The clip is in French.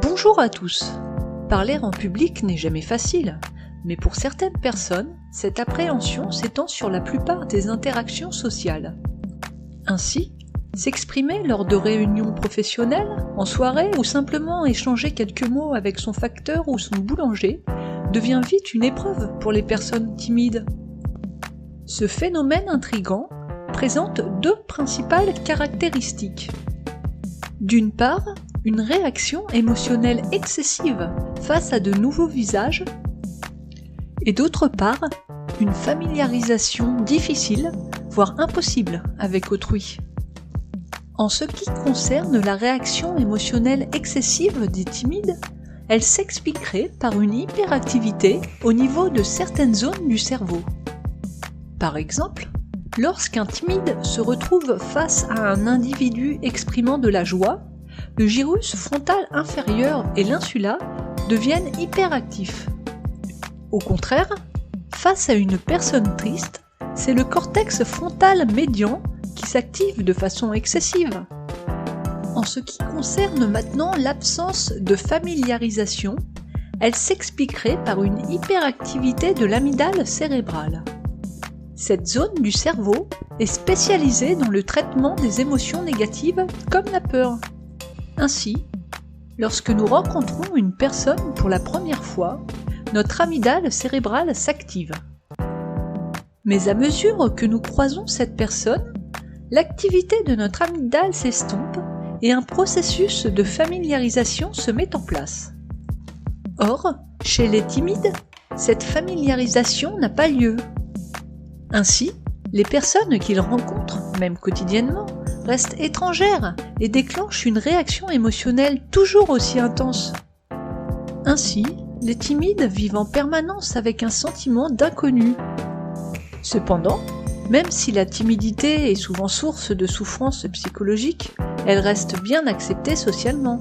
Bonjour à tous. Parler en public n'est jamais facile, mais pour certaines personnes, cette appréhension s'étend sur la plupart des interactions sociales. Ainsi, s'exprimer lors de réunions professionnelles, en soirée ou simplement échanger quelques mots avec son facteur ou son boulanger devient vite une épreuve pour les personnes timides. Ce phénomène intrigant présente deux principales caractéristiques. D'une part, une réaction émotionnelle excessive face à de nouveaux visages, et d'autre part, une familiarisation difficile, voire impossible avec autrui. En ce qui concerne la réaction émotionnelle excessive des timides, elle s'expliquerait par une hyperactivité au niveau de certaines zones du cerveau. Par exemple, lorsqu'un timide se retrouve face à un individu exprimant de la joie, le gyrus frontal inférieur et l'insula deviennent hyperactifs. Au contraire, face à une personne triste, c'est le cortex frontal médian qui s'active de façon excessive. En ce qui concerne maintenant l'absence de familiarisation, elle s'expliquerait par une hyperactivité de l'amygdale cérébrale. Cette zone du cerveau est spécialisée dans le traitement des émotions négatives comme la peur. Ainsi, lorsque nous rencontrons une personne pour la première fois, notre amygdale cérébrale s'active. Mais à mesure que nous croisons cette personne, l'activité de notre amygdale s'estompe et un processus de familiarisation se met en place. Or, chez les timides, cette familiarisation n'a pas lieu. Ainsi, les personnes qu'ils rencontrent, même quotidiennement, restent étrangères et déclenchent une réaction émotionnelle toujours aussi intense. Ainsi, les timides vivent en permanence avec un sentiment d'inconnu. Cependant, même si la timidité est souvent source de souffrance psychologique, elle reste bien acceptée socialement.